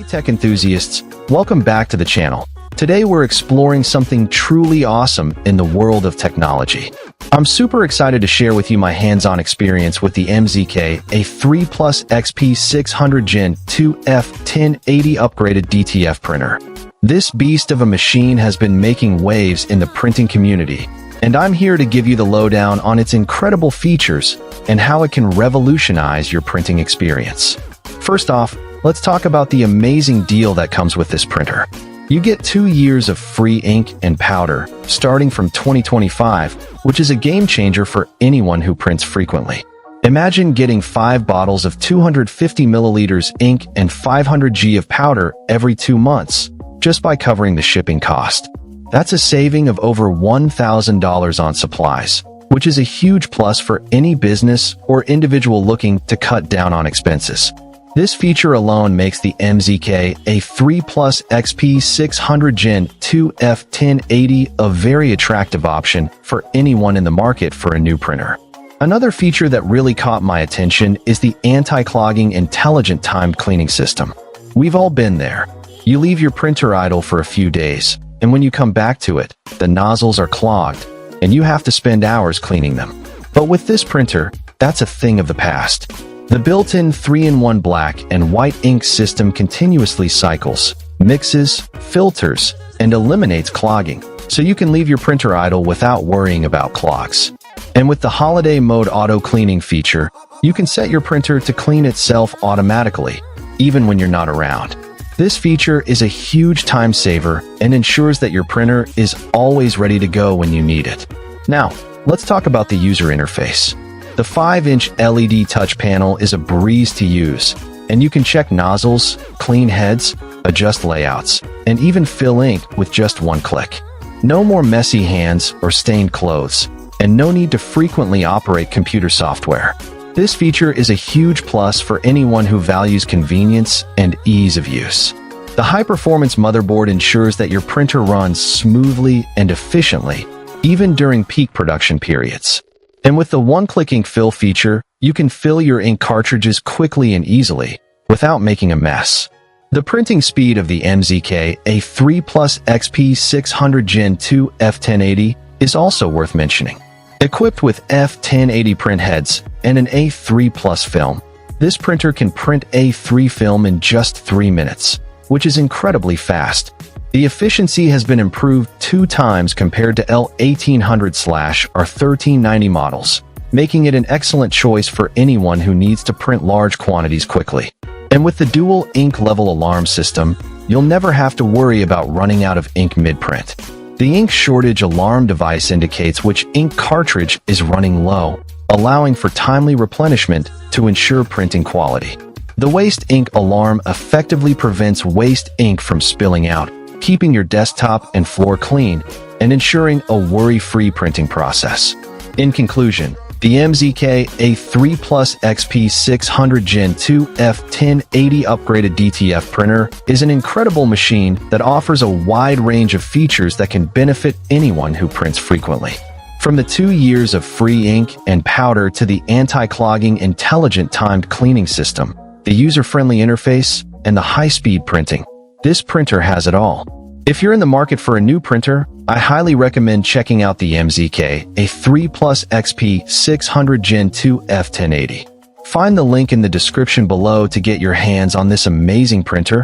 tech enthusiasts, welcome back to the channel. Today we're exploring something truly awesome in the world of technology. I'm super excited to share with you my hands-on experience with the MZK A3 Plus XP600 Gen2 1080 upgraded DTF printer. This beast of a machine has been making waves in the printing community, and I'm here to give you the lowdown on its incredible features and how it can revolutionize your printing experience. First off, let's talk about the amazing deal that comes with this printer. You get 2 years of free ink and powder starting from 2025, which is a game changer for anyone who prints frequently. Imagine getting 5 bottles of 250 milliliters ink and 500 G of powder every 2 months, just by covering the shipping cost. That's a saving of over $1,000 on supplies, which is a huge plus for any business or individual looking to cut down on expenses. This feature alone makes the MZK A3 Plus XP600 Gen2 1080 a very attractive option for anyone in the market for a new printer. Another feature that really caught my attention is the anti-clogging intelligent timed cleaning system. We've all been there. You leave your printer idle for a few days, and when you come back to it, the nozzles are clogged, and you have to spend hours cleaning them. But with this printer, that's a thing of the past. The built-in 3-in-1 black and white ink system continuously cycles, mixes, filters, and eliminates clogging, so you can leave your printer idle without worrying about clogs. And with the holiday mode auto cleaning feature, you can set your printer to clean itself automatically, even when you're not around. This feature is a huge time saver and ensures that your printer is always ready to go when you need it. Now, let's talk about the user interface. The 5-inch LED touch panel is a breeze to use, and you can check nozzles, clean heads, adjust layouts, and even fill ink with just one click. No more messy hands or stained clothes, and no need to frequently operate computer software. This feature is a huge plus for anyone who values convenience and ease of use. The high-performance motherboard ensures that your printer runs smoothly and efficiently, even during peak production periods. And with the one-click ink fill feature, you can fill your ink cartridges quickly and easily, without making a mess. The printing speed of the MZK A3 Plus XP600 Gen2 1080 is also worth mentioning. Equipped with F1080 printheads and an A3 Plus film, this printer can print A3 film in just 3 minutes, which is incredibly fast. The efficiency has been improved 2 times compared to L1800/ or 1390 models, making it an excellent choice for anyone who needs to print large quantities quickly. And with the dual ink level alarm system, you'll never have to worry about running out of ink mid-print. The ink shortage alarm device indicates which ink cartridge is running low, allowing for timely replenishment to ensure printing quality. The waste ink alarm effectively prevents waste ink from spilling out, keeping your desktop and floor clean, and ensuring a worry-free printing process. In conclusion, the MZK A3 Plus XP600 Gen2 1080 upgraded DTF printer is an incredible machine that offers a wide range of features that can benefit anyone who prints frequently. From the 2 years of free ink and powder to the anti-clogging intelligent timed cleaning system, the user-friendly interface, and the high-speed printing, this printer has it all. If you're in the market for a new printer, I highly recommend checking out the MZK A3 Plus XP600 Gen2 1080. Find the link in the description below to get your hands on this amazing printer